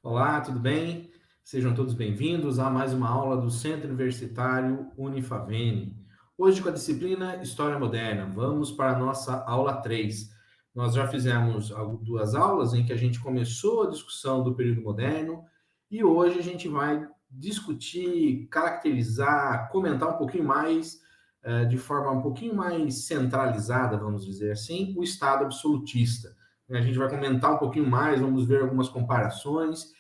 Olá, tudo bem? Sejam todos bem-vindos a mais uma aula do Centro Universitário Unifavene. Hoje com a disciplina História Moderna. Vamos para a nossa aula 3. Nós já fizemos duas aulas em que a gente começou a discussão do período moderno e hoje a gente vai discutir, caracterizar, comentar um pouquinho mais, de forma um pouquinho mais centralizada, vamos dizer assim, o Estado absolutista. A gente vai comentar um pouquinho mais, vamos ver algumas comparações,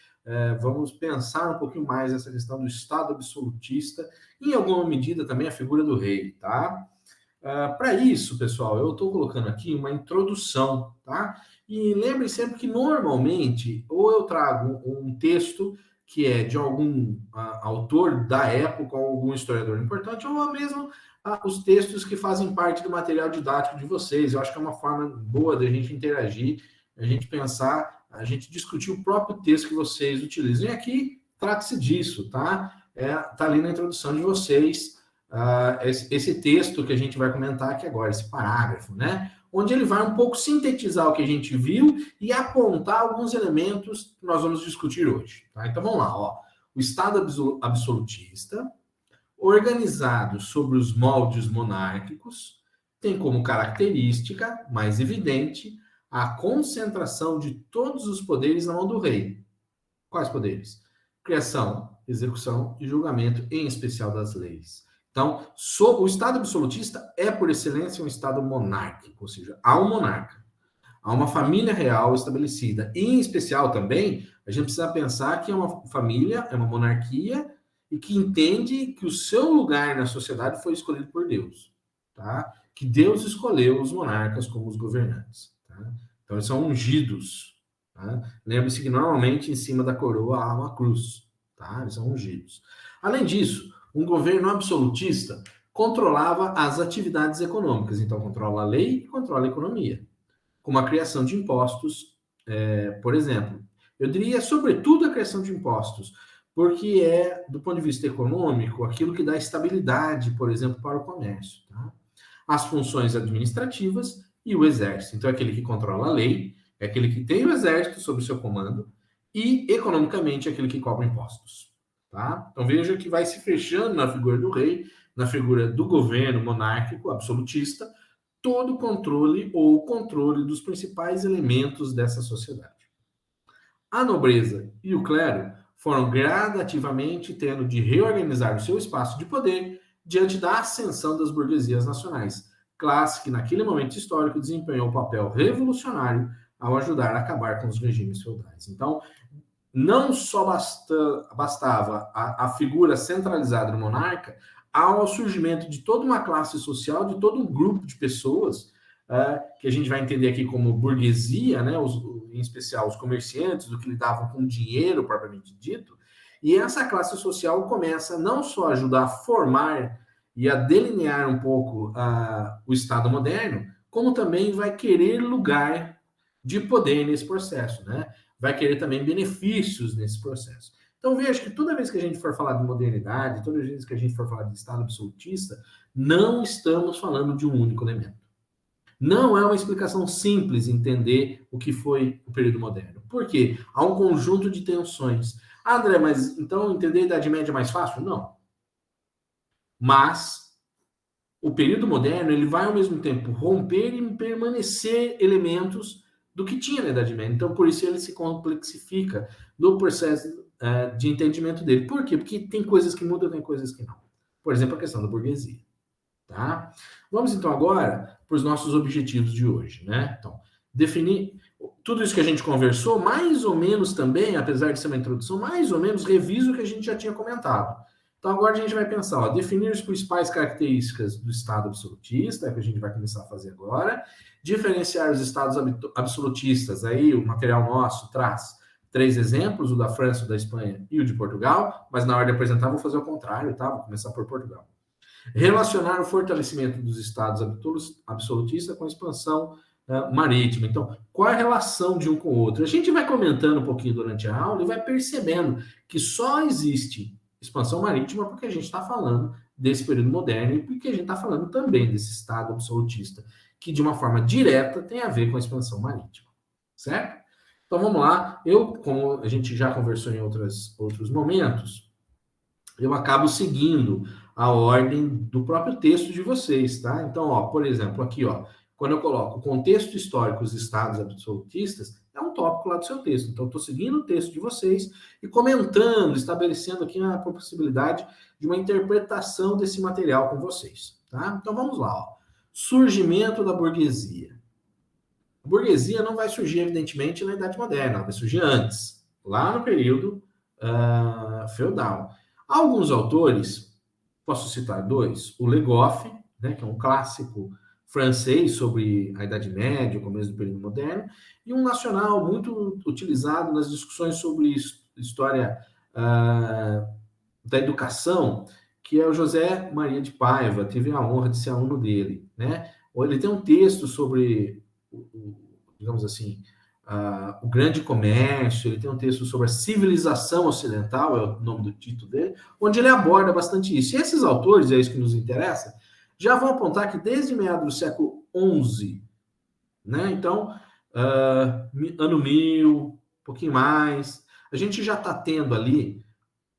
vamos pensar um pouquinho mais essa questão do Estado absolutista e, em alguma medida, também a figura do rei, tá? Para isso, pessoal, eu estou colocando aqui uma introdução, tá? E lembre sempre que, normalmente, ou eu trago um texto que é de algum autor da época, ou algum historiador importante, ou mesmo os textos que fazem parte do material didático de vocês. Eu acho que é uma forma boa da gente interagir, a gente pensar, a gente discutir o próprio texto que vocês utilizam. E aqui trata-se disso, tá? Tá ali na introdução de vocês, esse texto que a gente vai comentar aqui agora, esse parágrafo, né? Onde ele vai um pouco sintetizar o que a gente viu e apontar alguns elementos que nós vamos discutir hoje. Tá? Então vamos lá, ó. O Estado absolutista, organizado sobre os moldes monárquicos, tem como característica mais evidente a concentração de todos os poderes na mão do rei. Quais poderes? Criação, execução e julgamento, em especial das leis. Então, o Estado absolutista é, por excelência, um Estado monárquico, ou seja, há um monarca, há uma família real estabelecida. E, em especial, também, a gente precisa pensar que é uma família, é uma monarquia, e que entende que o seu lugar na sociedade foi escolhido por Deus. Tá? Que Deus escolheu os monarcas como os governantes. Tá? Então, eles são ungidos. Tá? Lembre-se que, normalmente, em cima da coroa há uma cruz. Tá? Eles são ungidos. Além disso, um governo absolutista controlava as atividades econômicas. Então, controla a lei e controla a economia, como a criação de impostos, por exemplo. Eu diria, sobretudo, a criação de impostos, porque é, do ponto de vista econômico, aquilo que dá estabilidade, por exemplo, para o comércio. Tá? As funções administrativas e o exército. Então, é aquele que controla a lei, é aquele que tem o exército sob seu comando e, economicamente, é aquele que cobra impostos. Tá? Então, veja que vai se fechando na figura do rei, na figura do governo monárquico absolutista, todo o controle ou o controle dos principais elementos dessa sociedade. A nobreza e o clero foram gradativamente tendo de reorganizar o seu espaço de poder diante da ascensão das burguesias nacionais, classe que naquele momento histórico desempenhou um papel revolucionário ao ajudar a acabar com os regimes feudais. Então, não só bastava a figura centralizada do monarca, ao surgimento de toda uma classe social, de todo um grupo de pessoas, que a gente vai entender aqui como burguesia, né, em especial os comerciantes, do que lidavam com dinheiro propriamente dito, e essa classe social começa não só a ajudar a formar e a delinear um pouco o Estado moderno, como também vai querer lugar de poder nesse processo, né? Vai querer também benefícios nesse processo. Então veja que toda vez que a gente for falar de modernidade, toda vez que a gente for falar de Estado absolutista, não estamos falando de um único elemento. Não é uma explicação simples entender o que foi o período moderno. Por quê? Há um conjunto de tensões. André, mas então entender a Idade Média é mais fácil? Não. Mas o período moderno ele vai ao mesmo tempo romper e permanecer elementos do que tinha na Idade Média. Então, por isso ele se complexifica no processo de entendimento dele. Por quê? Porque tem coisas que mudam, tem coisas que não. Por exemplo, a questão da burguesia. Tá? Vamos então agora para os nossos objetivos de hoje, né? Então, definir tudo isso que a gente conversou, mais ou menos também, apesar de ser uma introdução, mais ou menos revisa o que a gente já tinha comentado. Então agora a gente vai pensar, ó, definir as principais características do Estado absolutista, que a gente vai começar a fazer agora, diferenciar os Estados absolutistas, aí o material nosso traz 3 exemplos, o da França, o da Espanha e o de Portugal, mas na hora de apresentar vou fazer o contrário, tá? Vou começar por Portugal. Relacionar o fortalecimento dos Estados absolutistas com a expansão marítima. Então, qual é a relação de um com o outro? A gente vai comentando um pouquinho durante a aula e vai percebendo que só existe expansão marítima porque a gente está falando desse período moderno e porque a gente está falando também desse Estado absolutista, que de uma forma direta tem a ver com a expansão marítima, certo? Então vamos lá. Eu, como a gente já conversou em outros momentos, eu acabo seguindo a ordem do próprio texto de vocês, tá? Então, ó, por exemplo, aqui, ó, quando eu coloco contexto histórico dos estados absolutistas, é um tópico lá do seu texto. Então, eu estou seguindo o texto de vocês e comentando, estabelecendo aqui a possibilidade de uma interpretação desse material com vocês, tá? Então, vamos lá, ó. Surgimento da burguesia. A burguesia não vai surgir, evidentemente, na Idade Moderna, ela vai surgir antes, lá no período feudal. Alguns autores, posso citar dois, o Le Goff, né, que é um clássico francês sobre a Idade Média, o começo do período moderno, e um nacional muito utilizado nas discussões sobre história da educação, que é o José Maria de Paiva. Tive a honra de ser aluno dele, né? Ele tem um texto sobre, digamos assim, o grande comércio. Ele tem um texto sobre a civilização ocidental, é o nome do título dele, onde ele aborda bastante isso. E esses autores, é isso que nos interessa, já vão apontar que desde meados do século XI, né? Então, ano 1000, um pouquinho mais, a gente já está tendo ali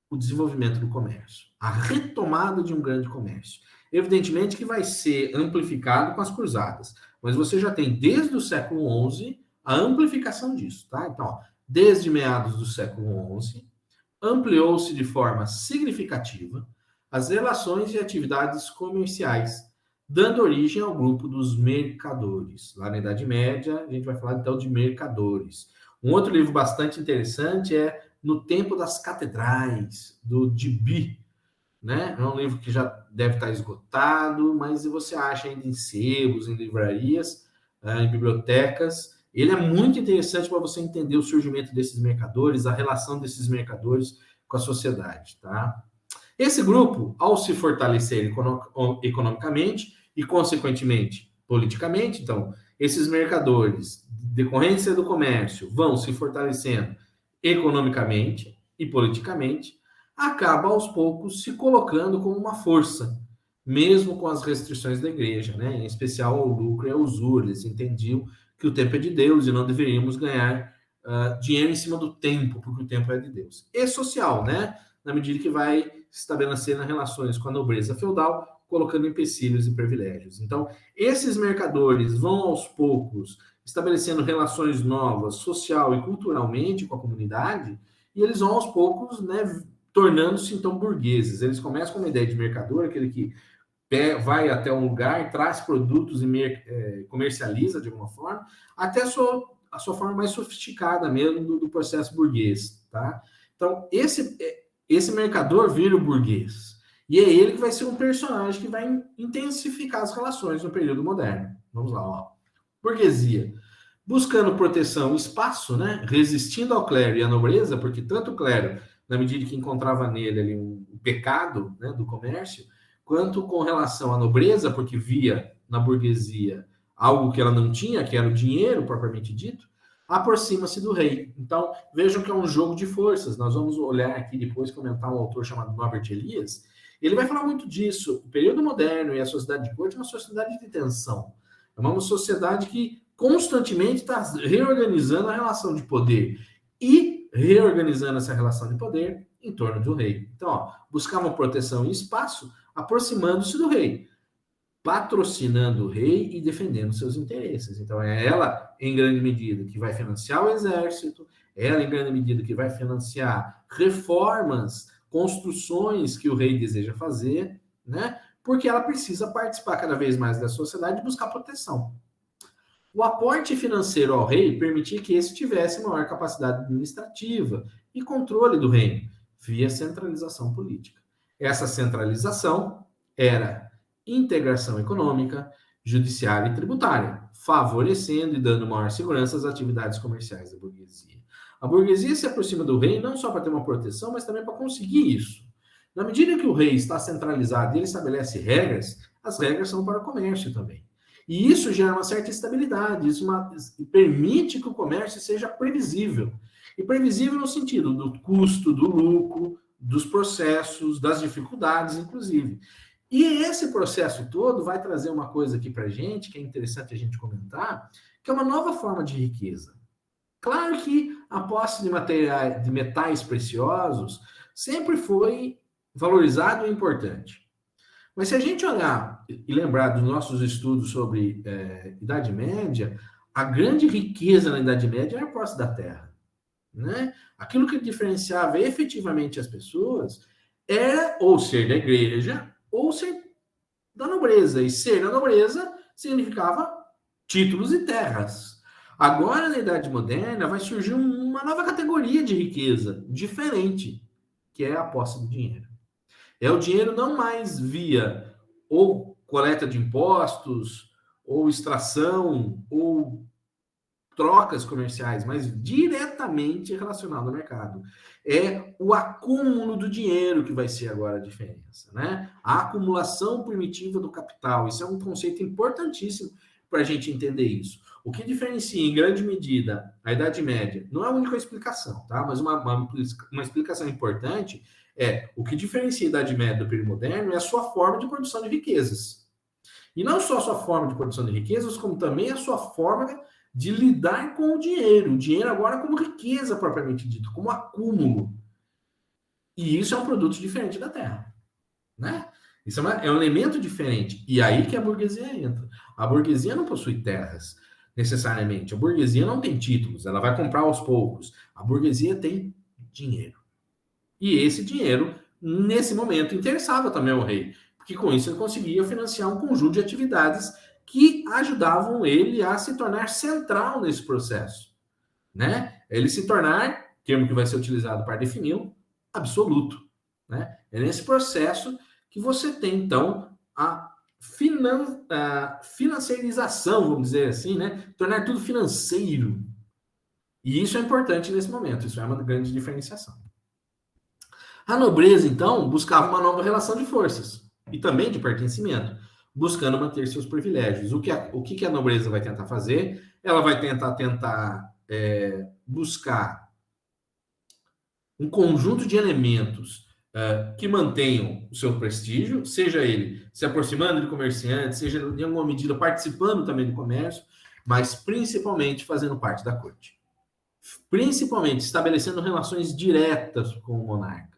o desenvolvimento do comércio, a retomada de um grande comércio. Evidentemente que vai ser amplificado com as cruzadas, mas você já tem desde o século XI a amplificação disso, tá? Então, ó, desde meados do século XI, ampliou-se de forma significativa as relações e atividades comerciais, dando origem ao grupo dos mercadores. Lá na Idade Média, a gente vai falar então de mercadores. Um outro livro bastante interessante é No Tempo das Catedrais, do Dibby, né? É um livro que já deve estar esgotado, mas você acha ainda em sebos, em livrarias, em bibliotecas. Ele é muito interessante para você entender o surgimento desses mercadores, a relação desses mercadores com a sociedade, tá? Esse grupo, ao se fortalecer economicamente e, consequentemente, politicamente, então, esses mercadores, decorrência do comércio, vão se fortalecendo economicamente e politicamente, acaba aos poucos se colocando como uma força, mesmo com as restrições da igreja, né? Em especial ao lucro e à usura. Eles entendiam que o tempo é de Deus e não deveríamos ganhar dinheiro em cima do tempo, porque o tempo é de Deus. E social, né? Na medida que vai estabelecendo relações com a nobreza feudal, colocando empecilhos e privilégios. Então, esses mercadores vão aos poucos estabelecendo relações novas, social e culturalmente com a comunidade, e eles vão aos poucos, né, tornando-se então burgueses. Eles começam com uma ideia de mercador, aquele que vai até um lugar, traz produtos e comercializa de alguma forma, até a sua forma mais sofisticada mesmo do processo burguês, tá? Então, esse mercador vira o burguês. E é ele que vai ser um personagem que vai intensificar as relações no período moderno. Vamos lá, ó. Burguesia. Buscando proteção e espaço, né? Resistindo ao clero e à nobreza, porque tanto o clero, na medida que encontrava nele ali um pecado, né, do comércio, quanto com relação à nobreza, porque via na burguesia algo que ela não tinha, que era o dinheiro propriamente dito, aproxima-se do rei. Então, vejam que é um jogo de forças. Nós vamos olhar aqui depois, comentar um autor chamado Norbert Elias. Ele vai falar muito disso. O período moderno e a sociedade de corte é uma sociedade de tensão. É uma sociedade que constantemente está reorganizando a relação de poder e reorganizando essa relação de poder em torno do rei. Então, ó, buscavam proteção e espaço, aproximando-se do rei, patrocinando o rei e defendendo seus interesses. Então, é ela, em grande medida, que vai financiar o exército, ela, em grande medida, que vai financiar reformas, construções que o rei deseja fazer, né? Porque ela precisa participar cada vez mais da sociedade e buscar proteção. O aporte financeiro ao rei permitia que esse tivesse maior capacidade administrativa e controle do reino, via centralização política. Essa centralização era integração econômica, judiciária e tributária, favorecendo e dando maior segurança às atividades comerciais da burguesia. A burguesia se aproxima do rei não só para ter uma proteção, mas também para conseguir isso. Na medida que o rei está centralizado e ele estabelece regras, as regras são para o comércio também. E isso gera uma certa estabilidade, isso permite que o comércio seja previsível. E previsível no sentido do custo, do lucro, dos processos, das dificuldades, inclusive. E esse processo todo vai trazer uma coisa aqui para a gente, que é interessante a gente comentar, que é uma nova forma de riqueza. Claro que a posse de metais preciosos sempre foi valorizado e importante. Mas se a gente olhar e lembrar dos nossos estudos sobre Idade Média, a grande riqueza na Idade Média era a posse da terra, né? Aquilo que diferenciava efetivamente as pessoas era ou ser da igreja ou ser da nobreza. E ser da nobreza significava títulos e terras. Agora, na Idade Moderna, vai surgir uma nova categoria de riqueza, diferente, que é a posse do dinheiro. É o dinheiro não mais via ou coleta de impostos, ou extração, ou trocas comerciais, mas diretamente relacionado ao mercado. É o acúmulo do dinheiro que vai ser agora a diferença, né? A acumulação primitiva do capital. Isso é um conceito importantíssimo para a gente entender isso. O que diferencia, em grande medida, a Idade Média, não é a única explicação, tá? Mas uma explicação importante é o que diferencia a Idade Média do período moderno é a sua forma de produção de riquezas. E não só a sua forma de produção de riquezas, como também a sua forma de lidar com o dinheiro. O dinheiro agora como riqueza propriamente dito, como acúmulo. E isso é um produto diferente da terra, né? Isso é um elemento diferente. E aí que a burguesia entra. A burguesia não possui terras, necessariamente. A burguesia não tem títulos, ela vai comprar aos poucos. A burguesia tem dinheiro. E esse dinheiro, nesse momento, interessava também ao rei, porque com isso ele conseguia financiar um conjunto de atividades que ajudavam ele a se tornar central nesse processo, né? Ele se tornar, termo que vai ser utilizado para defini-lo, absoluto, né? É nesse processo que você tem, então, a financiarização, vamos dizer assim, né? Tornar tudo financeiro. E isso é importante nesse momento, isso é uma grande diferenciação. A nobreza, então, buscava uma nova relação de forças e também de pertencimento, buscando manter seus privilégios. O que a nobreza vai tentar fazer? Ela vai tentar buscar um conjunto de elementos que mantenham o seu prestígio, seja ele se aproximando de comerciantes, seja em alguma medida participando também do comércio, mas principalmente fazendo parte da corte. Principalmente estabelecendo relações diretas com o monarca,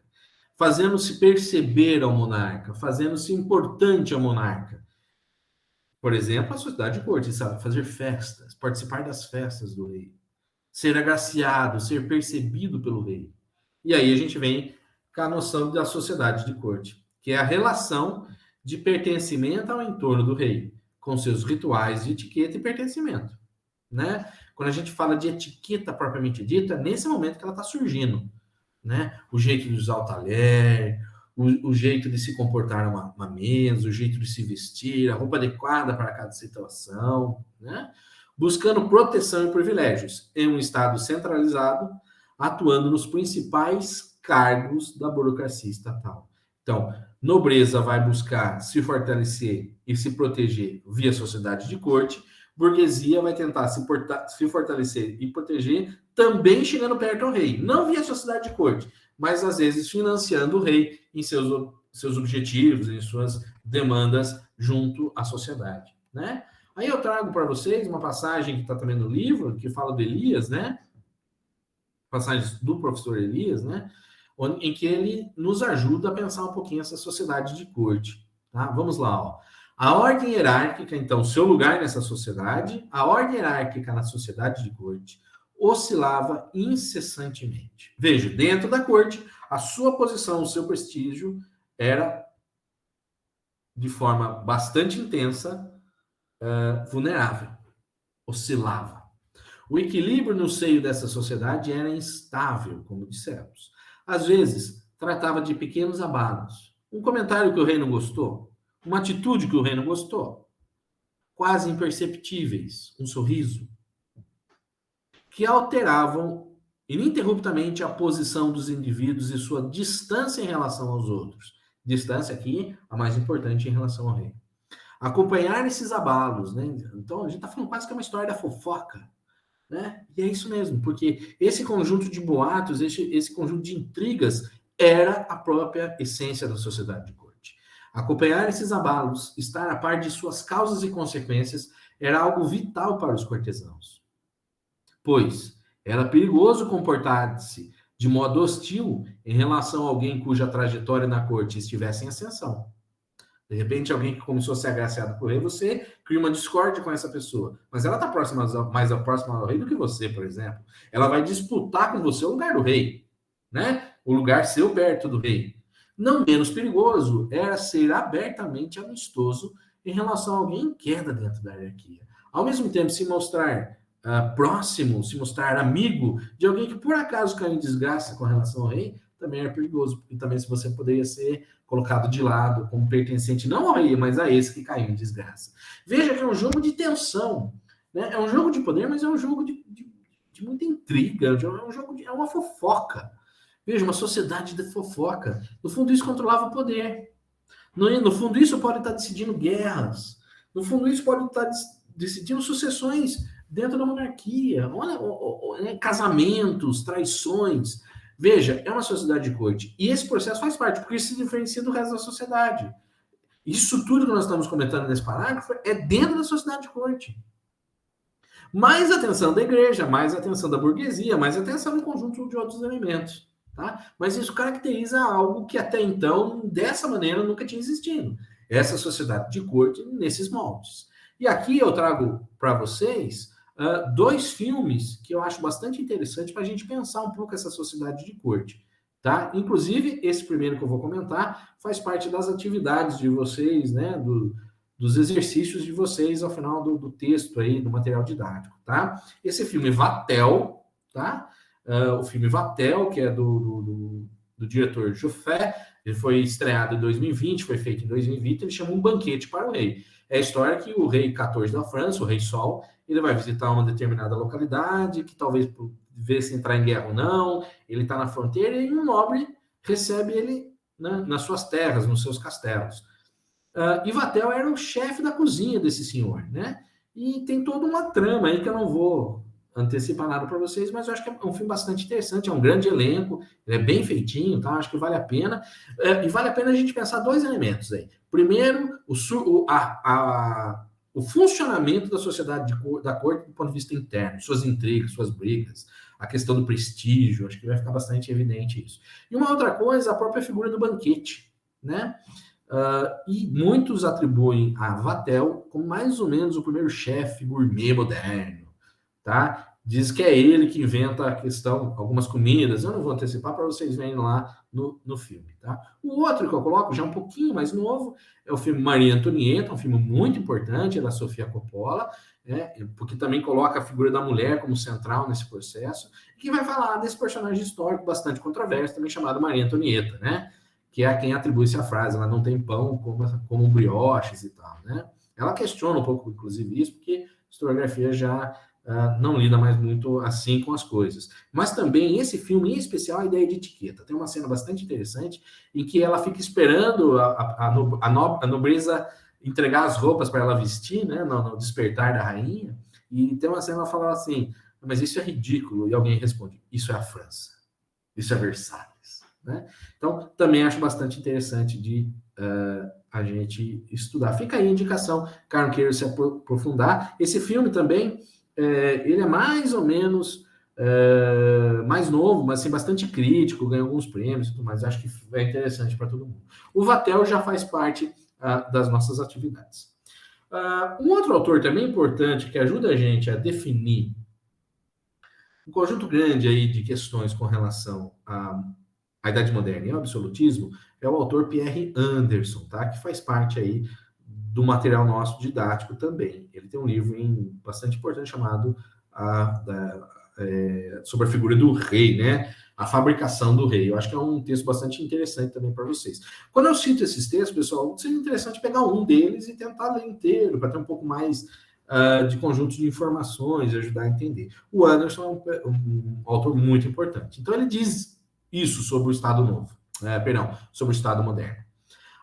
fazendo-se perceber ao monarca, fazendo-se importante ao monarca. Por exemplo, a sociedade de corte, sabe? Fazer festas, participar das festas do rei, ser agraciado, ser percebido pelo rei. E aí a gente vem com a noção da sociedade de corte, que é a relação de pertencimento ao entorno do rei, com seus rituais de etiqueta e pertencimento, né? Quando a gente fala de etiqueta propriamente dita, é nesse momento que ela está surgindo, né? O jeito de usar o talher, o jeito de se comportar numa mesa, o jeito de se vestir, a roupa adequada para cada situação, né? Buscando proteção e privilégios em um Estado centralizado, atuando nos principais cargos da burocracia estatal. Então, nobreza vai buscar se fortalecer e se proteger via sociedade de corte, burguesia vai tentar se fortalecer e proteger também chegando perto ao rei, não via sociedade de corte, mas às vezes financiando o rei em seus objetivos, em suas demandas junto à sociedade, né? Aí eu trago para vocês uma passagem que está também no livro, que fala do Elias, né? Passagens do professor Elias, né? Em que ele nos ajuda a pensar um pouquinho essa sociedade de corte, tá? Vamos lá, ó. A ordem hierárquica, então, seu lugar nessa sociedade, a ordem hierárquica na sociedade de corte oscilava incessantemente. Veja, dentro da corte, a sua posição, o seu prestígio era de forma bastante intensa, vulnerável, oscilava. O equilíbrio no seio dessa sociedade era instável, como dissemos. Às vezes, tratava de pequenos abalos. Um comentário que o rei não gostou, uma atitude que o rei não gostou, quase imperceptíveis, um sorriso, que alteravam ininterruptamente a posição dos indivíduos e sua distância em relação aos outros. Distância aqui, a mais importante em relação ao rei. Acompanhar esses abalos, né? Então, a gente está falando quase que é uma história da fofoca, né? E é isso mesmo, porque esse conjunto de boatos, esse conjunto de intrigas, era a própria essência da sociedade de corte. Acompanhar esses abalos, estar a par de suas causas e consequências, era algo vital para os cortesãos. Pois Era perigoso comportar-se de modo hostil em relação a alguém cuja trajetória na corte estivesse em ascensão. De repente, alguém que começou a ser agraciado por rei, você cria uma discórdia com essa pessoa. Mas ela está mais próxima ao rei do que você, por exemplo. Ela vai disputar com você o lugar do rei, né? O lugar seu perto do rei. Não menos perigoso era ser abertamente amistoso em relação a alguém em queda dentro da hierarquia. Ao mesmo tempo, se mostrar próximo, se mostrar amigo de alguém que por acaso caiu em desgraça com relação ao rei, também é perigoso. E também se você poderia ser colocado de lado como pertencente não ao rei, mas a esse que caiu em desgraça. Veja que é um jogo de tensão, né? É um jogo de poder, mas é um jogo de muita intriga, é um jogo é uma fofoca. Veja, uma sociedade de fofoca. No fundo, isso controlava o poder. No fundo, isso pode estar decidindo guerras. No fundo, isso pode estar decidindo sucessões dentro da monarquia. Olha, casamentos, traições. Veja, é uma sociedade de corte. E esse processo faz parte, porque isso se diferencia do resto da sociedade. Isso tudo que nós estamos comentando nesse parágrafo é dentro da sociedade de corte. Mais atenção da igreja, mais atenção da burguesia, mais atenção no conjunto de outros elementos. Tá? Mas isso caracteriza algo que até então, dessa maneira, nunca tinha existido. Essa sociedade de corte nesses moldes. E aqui eu trago para vocês dois filmes que eu acho bastante interessante para a gente pensar um pouco essa sociedade de corte. Tá? Inclusive, esse primeiro que eu vou comentar faz parte das atividades de vocês, né? Dos exercícios de vocês ao final do texto aí, do material didático. Tá? Esse filme Vatel, tá? O filme Vatel, que é do diretor Joffé, ele foi estreado em 2020, foi feito em 2020, ele chama Um Banquete para o Rei. É a história que o rei 14 da França, o rei Sol, ele vai visitar uma determinada localidade, que talvez ver se entrar em guerra ou não, ele está na fronteira e um nobre recebe ele, né, nas suas terras, nos seus castelos. E Vatel era o chefe da cozinha desse senhor, né? E tem toda uma trama aí que eu não vou antecipar nada para vocês, mas eu acho que é um filme bastante interessante, é um grande elenco, ele é bem feitinho, tá? Acho que vale a pena. E vale a pena a gente pensar dois elementos aí. Primeiro, o funcionamento da sociedade da corte do ponto de vista interno, suas intrigas, suas brigas, a questão do prestígio, acho que vai ficar bastante evidente isso. E uma outra coisa, a própria figura do banquete, né? E muitos atribuem a Vatel como mais ou menos o primeiro chefe gourmet moderno, tá? Diz que é ele que inventa a questão, algumas comidas, eu não vou antecipar para vocês verem lá no filme, tá? O outro que eu coloco, já um pouquinho mais novo, é o filme Maria Antonieta, um filme muito importante, é da Sofia Coppola, né? Porque também coloca a figura da mulher como central nesse processo, que vai falar desse personagem histórico bastante controverso, também chamado Maria Antonieta, né? Que é a quem atribui-se a frase, ela não tem pão como brioches e tal, né? Ela questiona um pouco, inclusive, isso, porque a historiografia já não lida mais muito assim com as coisas. Mas também, esse filme, em especial, a ideia de etiqueta. Tem uma cena bastante interessante em que ela fica esperando a nobreza entregar as roupas para ela vestir, né, no despertar da rainha, e tem uma cena que ela fala assim, mas isso é ridículo, e alguém responde, isso é a França, isso é Versalhes. Né? Então, também acho bastante interessante de a gente estudar. Fica aí a indicação, caso queira se aprofundar. Esse filme também, ele é mais ou menos mais novo, mas assim, bastante crítico, ganhou alguns prêmios e tudo mais. Acho que é interessante para todo mundo. O Vatel já faz parte das nossas atividades. Um outro autor também importante que ajuda a gente a definir um conjunto grande aí de questões com relação a Idade Moderna e o absolutismo é o autor Pierre Anderson, tá? Que faz parte aí do material nosso didático também. Ele tem um livro bastante importante chamado sobre a figura do rei, né? A fabricação do rei. Eu acho que é um texto bastante interessante também para vocês. Quando eu cito esses textos, pessoal, seria interessante pegar um deles e tentar ler inteiro, para ter um pouco mais de conjuntos de informações e ajudar a entender. O Anderson é um autor muito importante. Então, ele diz isso sobre o Estado Novo, sobre o Estado moderno.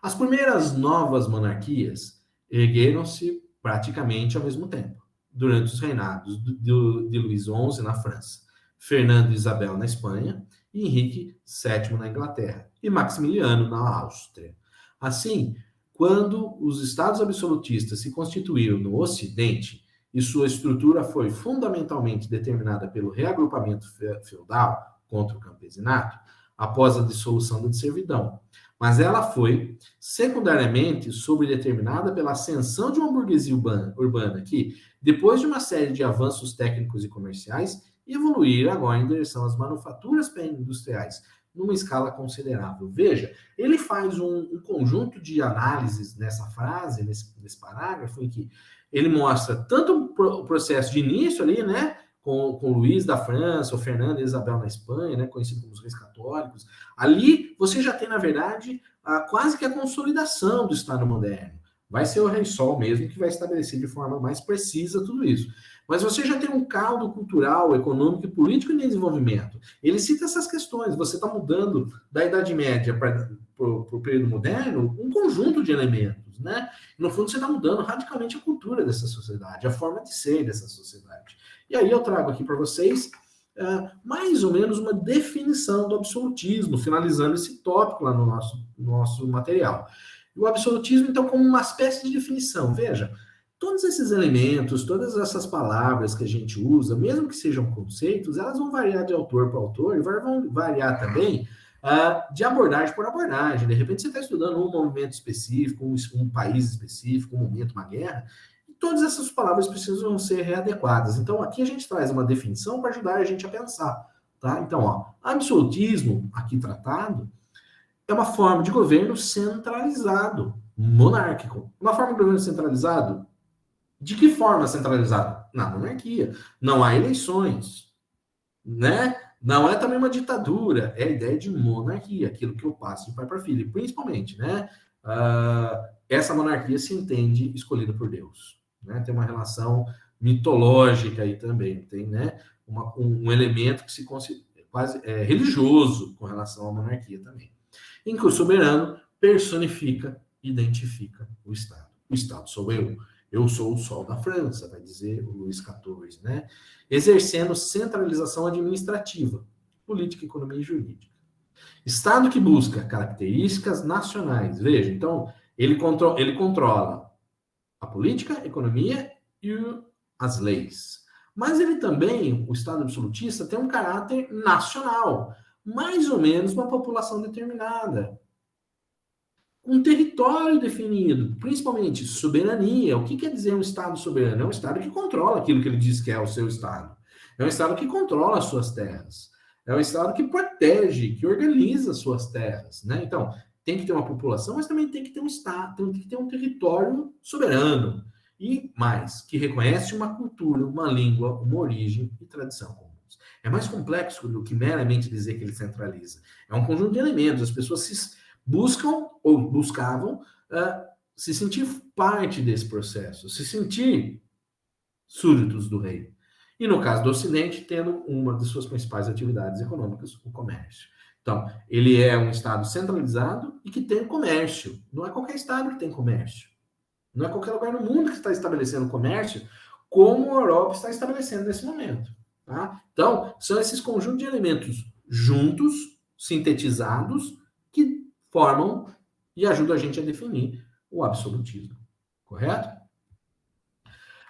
As primeiras novas monarquias ergueram-se praticamente ao mesmo tempo, durante os reinados de Luís XI na França, Fernando e Isabel na Espanha, e Henrique VII na Inglaterra, e Maximiliano na Áustria. Assim, quando os estados absolutistas se constituíram no Ocidente, e sua estrutura foi fundamentalmente determinada pelo reagrupamento feudal contra o campesinato, após a dissolução da servidão. Mas ela foi, secundariamente, sobredeterminada pela ascensão de uma burguesia urbana que, depois de uma série de avanços técnicos e comerciais, evoluir agora em direção às manufaturas pré-industriais, numa escala considerável. Veja, ele faz um conjunto de análises nessa frase, nesse parágrafo, em que ele mostra tanto o processo de início ali, né, com Luís da França, ou Fernando e Isabel na Espanha, né, conhecido como os reis católicos. Ali você já tem, na verdade, quase que a consolidação do Estado moderno. Vai ser o Rei Sol mesmo que vai estabelecer de forma mais precisa tudo isso. Mas você já tem um caldo cultural, econômico e político em desenvolvimento. Ele cita essas questões. Você está mudando da Idade Média para o período moderno um conjunto de elementos, né? No fundo, você está mudando radicalmente a cultura dessa sociedade, a forma de ser dessa sociedade. E aí eu trago aqui para vocês mais ou menos uma definição do absolutismo, finalizando esse tópico lá no nosso material. E o absolutismo, então, como uma espécie de definição. Veja, todos esses elementos, todas essas palavras que a gente usa, mesmo que sejam conceitos, elas vão variar de autor para autor e vão variar também de abordagem por abordagem. De repente, você está estudando um movimento específico, um país específico, um momento, uma guerra, e todas essas palavras precisam ser readequadas. Então, aqui a gente traz uma definição para ajudar a gente a pensar. Tá? Então, absolutismo, aqui tratado, é uma forma de governo centralizado, monárquico. Uma forma de governo centralizado. De que forma centralizado? Na monarquia. Não há eleições, né? Não é também uma ditadura, é a ideia de monarquia, aquilo que eu passo de pai para filho, principalmente, né? Essa monarquia se entende escolhida por Deus, né? Tem uma relação mitológica aí também, tem, né? Um elemento que se considera quase religioso com relação à monarquia também, em que o soberano personifica, identifica o Estado. O Estado sou eu. Eu sou o sol da França, vai dizer o Luís XIV, né? Exercendo centralização administrativa, política, economia e jurídica. Estado que busca características nacionais. Veja, então, ele controla a política, a economia e as leis. Mas ele também, o Estado absolutista, tem um caráter nacional, mais ou menos uma população determinada. Um território definido, principalmente soberania. O que quer dizer um Estado soberano? É um Estado que controla aquilo que ele diz que é o seu Estado. É um Estado que controla as suas terras. É um Estado que protege, que organiza as suas terras. Né? Então, tem que ter uma população, mas também tem que ter um Estado, tem que ter um território soberano. E mais, que reconhece uma cultura, uma língua, uma origem e tradição comuns. É mais complexo do que meramente dizer que ele centraliza. É um conjunto de elementos. As pessoas buscam ou buscavam se sentir parte desse processo, se sentir súditos do rei. E no caso do Ocidente, tendo uma de suas principais atividades econômicas, o comércio. Então, ele é um Estado centralizado e que tem comércio. Não é qualquer Estado que tem comércio. Não é qualquer lugar no mundo que está estabelecendo comércio, como a Europa está estabelecendo nesse momento. Tá? Então, são esses conjuntos de elementos juntos, sintetizados, que formam e ajudam a gente a definir o absolutismo. Correto?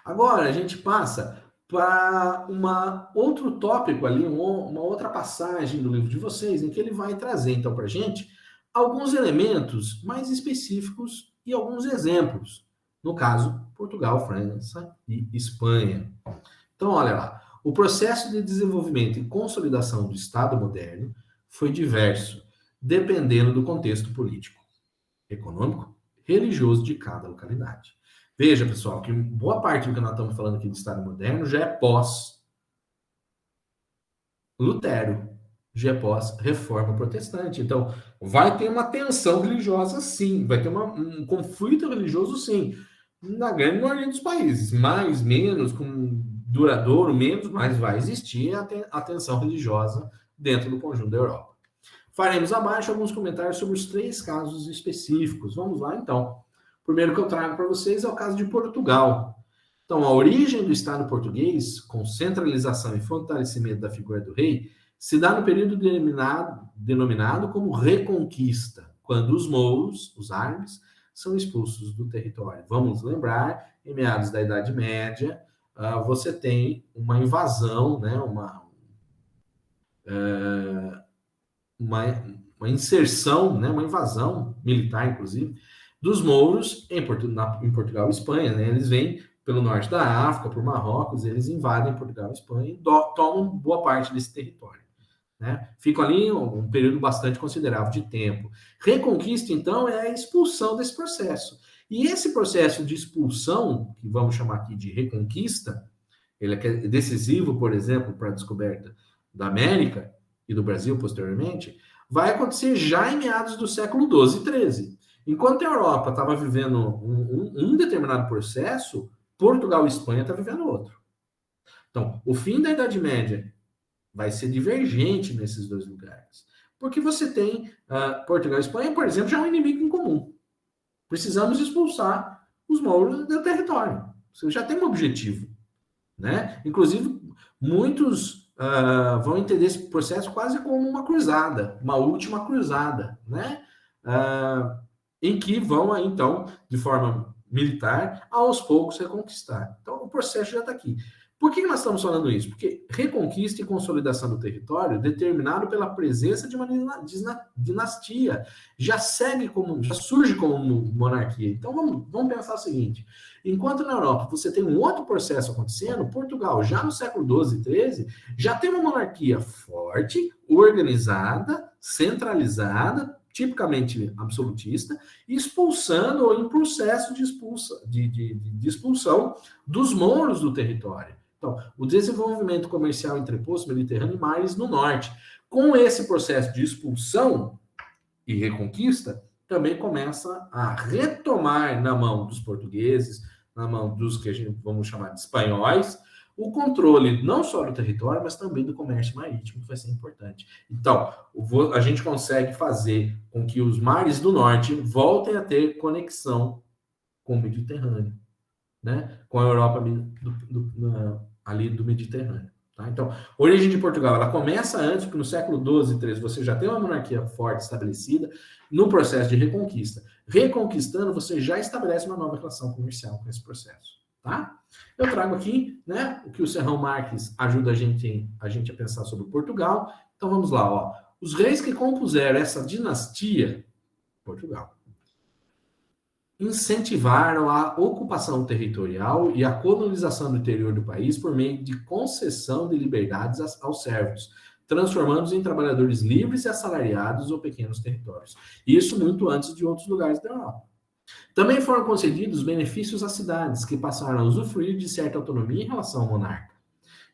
Agora, a gente passa para outro tópico ali, uma outra passagem do livro de vocês, em que ele vai trazer, então, para a gente alguns elementos mais específicos e alguns exemplos. No caso, Portugal, França e Espanha. Então, olha lá. O processo de desenvolvimento e consolidação do Estado moderno foi diverso, dependendo do contexto político, econômico, religioso de cada localidade. Veja, pessoal, que boa parte do que nós estamos falando aqui do Estado moderno já é pós-Lutero, já é pós-reforma protestante. Então, vai ter uma tensão religiosa, sim, vai ter um conflito religioso, sim, na grande maioria dos países, mais, menos, com duradouro, menos, mas vai existir a tensão religiosa dentro do conjunto da Europa. Faremos abaixo alguns comentários sobre os 3 casos específicos. Vamos lá, então. O primeiro que eu trago para vocês é o caso de Portugal. Então, a origem do Estado português, com centralização e fortalecimento da figura do rei, se dá no período denominado como Reconquista, quando os mouros, os árabes, são expulsos do território. Vamos lembrar, em meados da Idade Média, você tem uma invasão, né, uma inserção, né, uma invasão militar, inclusive, dos mouros em Portugal e Espanha. Né? Eles vêm pelo norte da África, por Marrocos, eles invadem Portugal e Espanha e tomam boa parte desse território. Né? Ficam ali um período bastante considerável de tempo. Reconquista, então, é a expulsão desse processo. E esse processo de expulsão, que vamos chamar aqui de reconquista, ele é decisivo, por exemplo, para a descoberta da América e do Brasil posteriormente, vai acontecer já em meados do século XII e XIII. Enquanto a Europa estava vivendo um determinado processo, Portugal e Espanha estão vivendo outro. Então, o fim da Idade Média vai ser divergente nesses dois lugares. Porque você tem Portugal e Espanha, por exemplo, já é um inimigo em comum. Precisamos expulsar os mouros do território. Você já tem um objetivo. Né? Inclusive, muitos vão entender esse processo quase como uma cruzada, uma última cruzada, né? Em que vão, então, de forma militar, aos poucos reconquistar. Então, o processo já está aqui. Por que nós estamos falando isso? Porque reconquista e consolidação do território, determinado pela presença de uma dinastia, já surge como monarquia. Então, vamos pensar o seguinte: enquanto na Europa você tem um outro processo acontecendo, Portugal, já no século XII e XIII, já tem uma monarquia forte, organizada, centralizada, tipicamente absolutista, expulsando ou em processo de expulsão dos mouros do território. Então, o desenvolvimento comercial entreposto Mediterrâneo e mares no norte. Com esse processo de expulsão e reconquista, também começa a retomar na mão dos portugueses, na mão dos que a gente vamos chamar de espanhóis, o controle não só do território, mas também do comércio marítimo, que vai ser importante. Então, a gente consegue fazer com que os mares do norte voltem a ter conexão com o Mediterrâneo, né? Com a Europa ali do Mediterrâneo. Tá? Então, a origem de Portugal, ela começa antes, porque no século XII e XIII você já tem uma monarquia forte estabelecida no processo de reconquista. Reconquistando, você já estabelece uma nova relação comercial com esse processo. Tá? Eu trago aqui, né, o que o Serrão Marques ajuda a gente a pensar sobre Portugal. Então vamos lá, ó. Os reis que compuseram essa dinastia, Portugal, incentivaram a ocupação territorial e a colonização do interior do país por meio de concessão de liberdades aos servos, transformando-os em trabalhadores livres e assalariados ou pequenos territórios. Isso muito antes de outros lugares da Europa. Também foram concedidos benefícios às cidades, que passaram a usufruir de certa autonomia em relação ao monarca.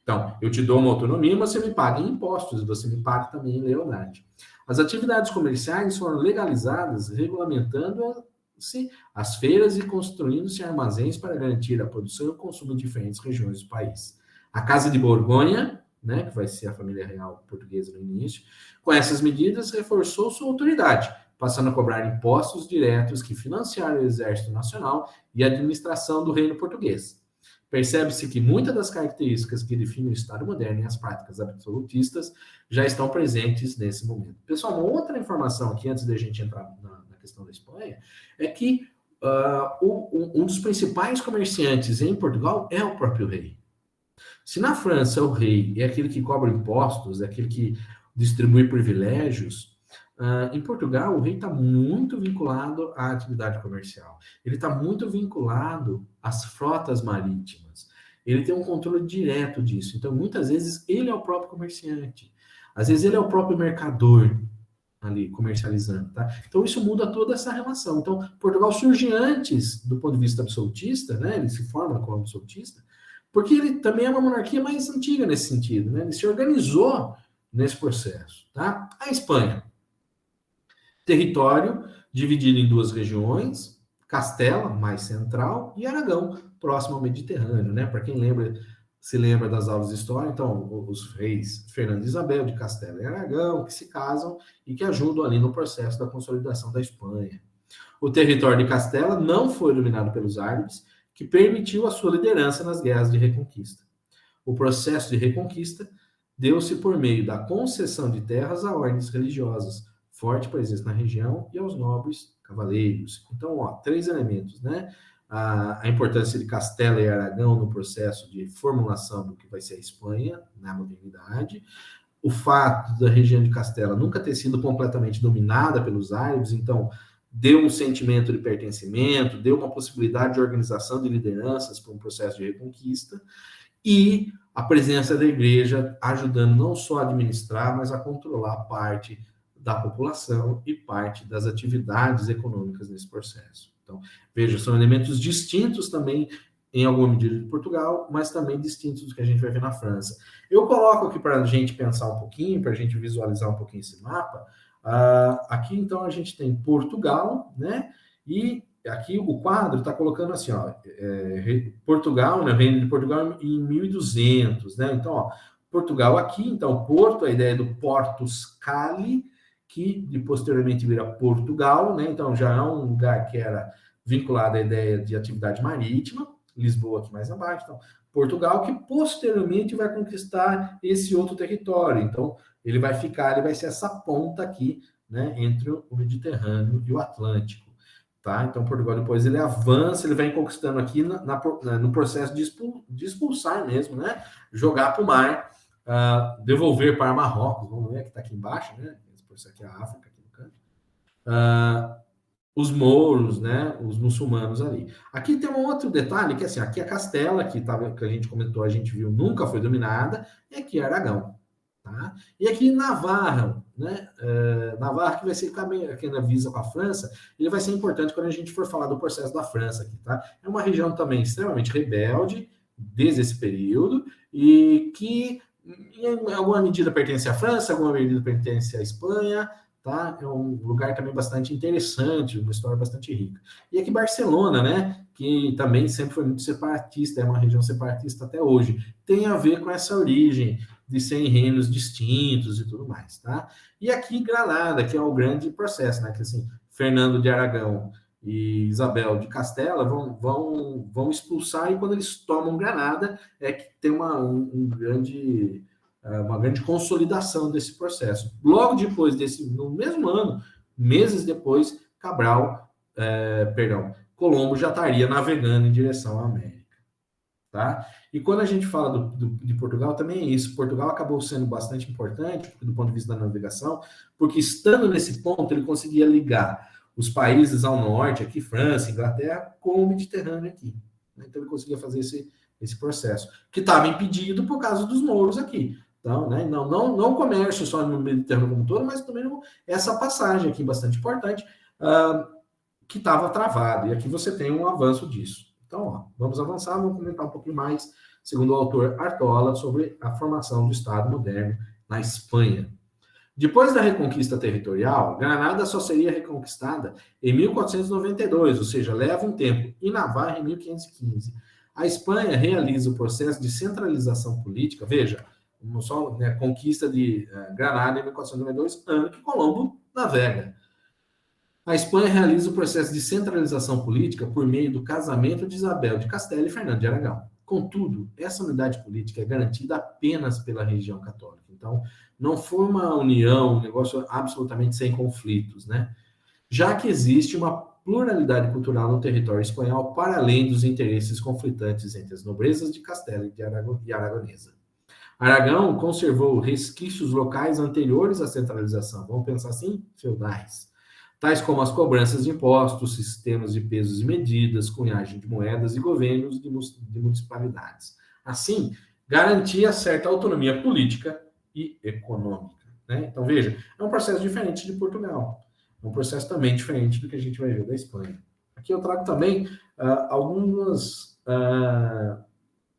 Então, eu te dou uma autonomia, você me paga em impostos, você me paga também em lealdade. As atividades comerciais foram legalizadas, regulamentando-se as feiras e construindo-se armazéns para garantir a produção e o consumo em diferentes regiões do país. A Casa de Borgonha, né, que vai ser a família real portuguesa no início, com essas medidas reforçou sua autoridade, passando a cobrar impostos diretos que financiaram o Exército Nacional e a administração do Reino Português. Percebe-se que muitas das características que definem o Estado moderno e as práticas absolutistas já estão presentes nesse momento. Pessoal, uma outra informação aqui, antes da gente entrar na questão da Espanha, é que um dos principais comerciantes em Portugal é o próprio rei. Se na França o rei é aquele que cobra impostos, é aquele que distribui privilégios, em Portugal, o rei está muito vinculado à atividade comercial. Ele está muito vinculado às frotas marítimas. Ele tem um controle direto disso. Então, muitas vezes, ele é o próprio comerciante. Às vezes, ele é o próprio mercador ali, comercializando. Tá? Então, isso muda toda essa relação. Então, Portugal surge antes do ponto de vista absolutista, né? Ele se forma como absolutista, porque ele também é uma monarquia mais antiga nesse sentido. Né? Ele se organizou nesse processo. Tá? A Espanha. Território dividido em duas regiões, Castela, mais central, e Aragão, próximo ao Mediterrâneo, né? Para quem se lembra das aulas de história, então, os reis Fernando e Isabel de Castela e Aragão, que se casam e que ajudam ali no processo da consolidação da Espanha. O território de Castela não foi dominado pelos árabes, que permitiu a sua liderança nas guerras de reconquista. O processo de reconquista deu-se por meio da concessão de terras a ordens religiosas, forte presença na região e aos nobres cavaleiros. Então, ó, 3 elementos, né? a importância de Castela e Aragão no processo de formulação do que vai ser a Espanha na modernidade, o fato da região de Castela nunca ter sido completamente dominada pelos árabes, então deu um sentimento de pertencimento, deu uma possibilidade de organização de lideranças para um processo de reconquista, e a presença da igreja ajudando não só a administrar, mas a controlar parte da população e parte das atividades econômicas nesse processo. Então, veja, são elementos distintos também, em alguma medida, de Portugal, mas também distintos do que a gente vai ver na França. Eu coloco aqui para a gente pensar um pouquinho, para a gente visualizar um pouquinho esse mapa. Aqui, então, a gente tem Portugal, né? E aqui o quadro está colocando assim, ó, Portugal, né, o Reino de Portugal em 1200, né? Então, ó, Portugal aqui, então, Porto, a ideia do Portus Cali, que posteriormente vira Portugal, né? Então, já é um lugar que era vinculado à ideia de atividade marítima, Lisboa aqui mais abaixo, então, Portugal, que posteriormente vai conquistar esse outro território. Então, ele vai ser essa ponta aqui, né, entre o Mediterrâneo e o Atlântico. Tá? Então, Portugal depois ele avança, ele vai conquistando aqui no processo de expulsar mesmo, né? Jogar para o mar, devolver para Marrocos, vamos ver que está aqui embaixo, né? Isso aqui é a África, aqui no canto. Os mouros, né? Os muçulmanos ali. Aqui tem um outro detalhe, que assim, aqui a Castela, que a gente comentou, a gente viu, nunca foi dominada, e aqui é Aragão. Tá? E aqui Navarra, né? Navarra, que vai ser aqui na divisa com a França, ele vai ser importante quando a gente for falar do processo da França aqui, tá? É uma região também extremamente rebelde, desde esse período, e que em alguma medida pertence à França, em alguma medida pertence à Espanha, tá? É um lugar também bastante interessante, uma história bastante rica. E aqui Barcelona, né? Que também sempre foi muito separatista, é uma região separatista até hoje. Tem a ver com essa origem de serem reinos distintos e tudo mais, tá? E aqui Granada, que é o grande processo, né? Que assim, Fernando de Aragão e Isabel de Castela vão expulsar, e quando eles tomam Granada, é que tem uma grande consolidação desse processo. Logo depois no mesmo ano, meses depois, Colombo já estaria navegando em direção à América. Tá? E quando a gente fala de Portugal, também é isso. Portugal acabou sendo bastante importante do ponto de vista da navegação, porque estando nesse ponto, ele conseguia ligar os países ao norte, aqui França, Inglaterra, com o Mediterrâneo aqui. Então ele conseguia fazer esse processo, que estava impedido por causa dos mouros aqui. Então, né, não o comércio só no Mediterrâneo como um todo, mas também essa passagem aqui bastante importante, que estava travado. E aqui você tem um avanço disso. Então, ó, vamos avançar, vamos comentar um pouquinho mais, segundo o autor Artola, sobre a formação do Estado moderno na Espanha. Depois da reconquista territorial, Granada só seria reconquistada em 1492, ou seja, leva um tempo, e Navarra em 1515. A Espanha realiza o processo de centralização política, veja, só, né, conquista de Granada em 1492, ano que Colombo navega. A Espanha realiza o processo de centralização política por meio do casamento de Isabel de Castela e Fernando de Aragão. Contudo, essa unidade política é garantida apenas pela religião católica. Então, não foi uma união, um negócio absolutamente sem conflitos, né? Já que existe uma pluralidade cultural no território espanhol para além dos interesses conflitantes entre as nobrezas de Castela e Aragonesa. Aragão conservou resquícios locais anteriores à centralização, vamos pensar assim, feudais, tais como as cobranças de impostos, sistemas de pesos e medidas, cunhagem de moedas e governos de municipalidades. Assim, garantia certa autonomia política e econômica. Né? Então, veja, é um processo diferente de Portugal. É um processo também diferente do que a gente vai ver da Espanha. Aqui eu trago também alguns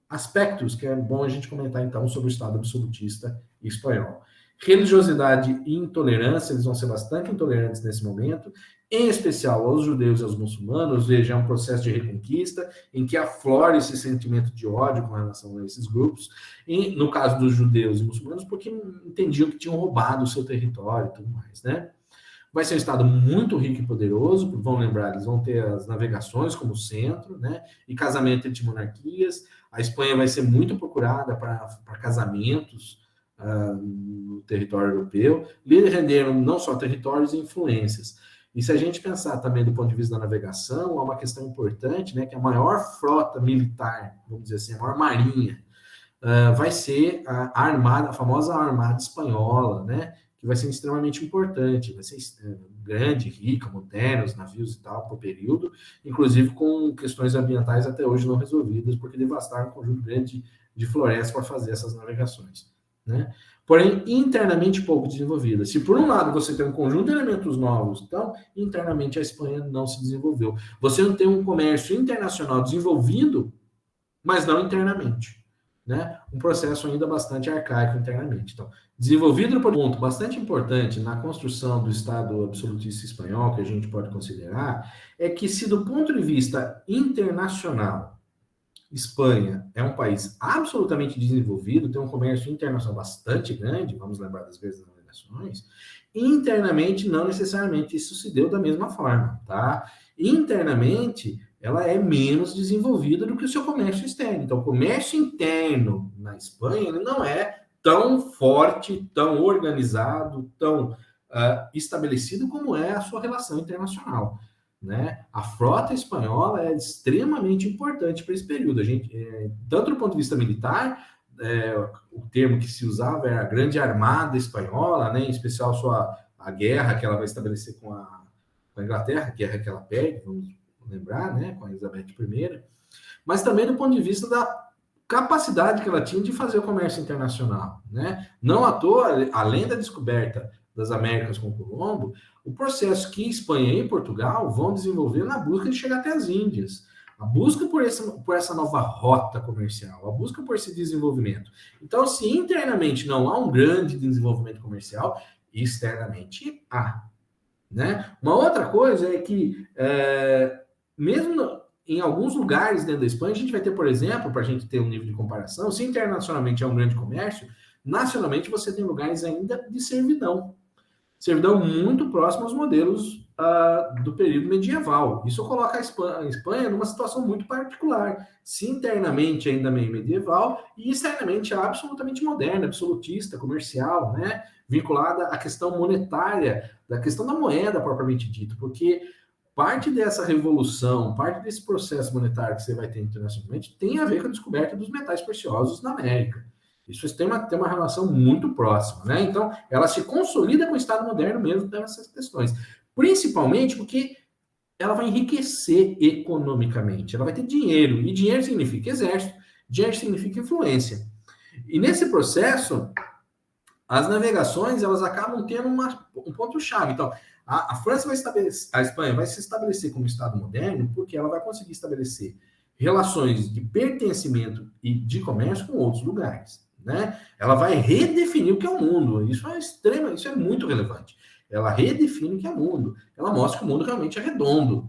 aspectos que é bom a gente comentar, então, sobre o Estado absolutista espanhol. Religiosidade e intolerância, eles vão ser bastante intolerantes nesse momento, em especial aos judeus e aos muçulmanos. Veja, é um processo de reconquista em que aflora esse sentimento de ódio com relação a esses grupos, e no caso dos judeus e muçulmanos, porque entendiam que tinham roubado o seu território e tudo mais, né? Vai ser um Estado muito rico e poderoso, vão lembrar, eles vão ter as navegações como centro, né? E casamento entre monarquias. A Espanha vai ser muito procurada para casamentos no território europeu. Lhe renderam não só territórios e influências. E se a gente pensar também do ponto de vista da navegação, há uma questão importante, né, que a maior frota militar, vamos dizer assim, a maior marinha, vai ser a armada, a famosa Armada Espanhola, né, que vai ser extremamente importante, vai ser grande, rica, moderna, os navios e tal, por período, inclusive com questões ambientais até hoje não resolvidas, porque devastaram um conjunto grande de florestas para fazer essas navegações, né? Porém, internamente pouco desenvolvida. Se por um lado você tem um conjunto de elementos novos, então, internamente a Espanha não se desenvolveu. Você não tem um comércio internacional desenvolvido, mas não internamente, né? Um processo ainda bastante arcaico internamente. Então, desenvolvido por um ponto bastante importante na construção do Estado absolutista espanhol, que a gente pode considerar, é que se do ponto de vista internacional Espanha é um país absolutamente desenvolvido, tem um comércio internacional bastante grande, vamos lembrar das grandes navegações, internamente não necessariamente isso se deu da mesma forma, tá? Internamente, ela é menos desenvolvida do que o seu comércio externo. Então, o comércio interno na Espanha ele não é tão forte, tão organizado, tão estabelecido como é a sua relação internacional. Né? A frota espanhola é extremamente importante para esse período. A gente, tanto do ponto de vista militar, o termo que se usava era a Grande Armada Espanhola, né? Em especial a guerra que ela vai estabelecer com a Inglaterra, a guerra que ela perde, vamos lembrar, né? Com a Elizabeth I, mas também do ponto de vista da capacidade que ela tinha de fazer o comércio internacional. Né? Não à toa, além da descoberta das Américas com Colombo, o processo que Espanha e Portugal vão desenvolver na busca de chegar até as Índias. A busca por essa nova rota comercial, a busca por esse desenvolvimento. Então, se internamente não há um grande desenvolvimento comercial, externamente há. Né? Uma outra coisa é que, mesmo em alguns lugares dentro da Espanha, a gente vai ter, por exemplo, para a gente ter um nível de comparação, se internacionalmente é um grande comércio, nacionalmente você tem lugares ainda de servidão. Servidão muito próximo aos modelos do período medieval. Isso coloca a Espanha numa situação muito particular. Se internamente ainda meio medieval e externamente absolutamente moderna, absolutista, comercial, né? Vinculada à questão monetária, da questão da moeda propriamente dito, porque parte dessa revolução, parte desse processo monetário que você vai ter internacionalmente tem a ver com a descoberta dos metais preciosos na América. Isso tem uma relação muito próxima, né? Então, ela se consolida com o Estado moderno mesmo nessas questões. Principalmente porque ela vai enriquecer economicamente. Ela vai ter dinheiro. E dinheiro significa exército. Dinheiro significa influência. E nesse processo, as navegações, elas acabam tendo um ponto-chave. Então, a França vai estabelecer, a Espanha vai se estabelecer como Estado moderno porque ela vai conseguir estabelecer relações de pertencimento e de comércio com outros lugares. Né? Ela vai redefinir o que é o mundo. Isso é muito relevante. Ela redefine o que é o mundo. Ela mostra que o mundo realmente é redondo.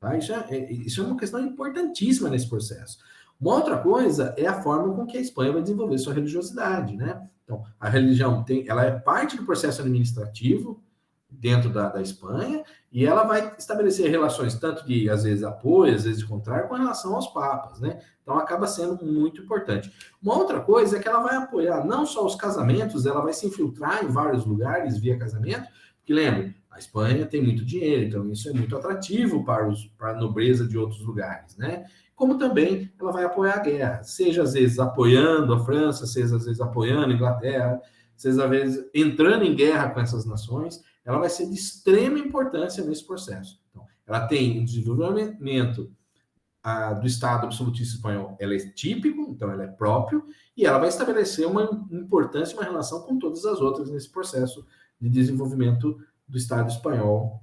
Tá? Isso é uma questão importantíssima nesse processo. Uma outra coisa é a forma com que a Espanha vai desenvolver sua religiosidade. Né? Então, a religião ela é parte do processo administrativo dentro da Espanha, e ela vai estabelecer relações tanto de, às vezes, apoio, às vezes de contrário, com relação aos papas, né? Então, acaba sendo muito importante. Uma outra coisa é que ela vai apoiar não só os casamentos, ela vai se infiltrar em vários lugares via casamento, porque, lembre, a Espanha tem muito dinheiro, então isso é muito atrativo para a nobreza de outros lugares, né? Como também ela vai apoiar a guerra, seja às vezes apoiando a França, seja às vezes apoiando a Inglaterra, seja às vezes entrando em guerra com essas nações, ela vai ser de extrema importância nesse processo. Então, ela tem o desenvolvimento do Estado absolutista espanhol, ela é típico, então ela é próprio, e ela vai estabelecer uma importância, uma relação com todas as outras nesse processo de desenvolvimento do Estado espanhol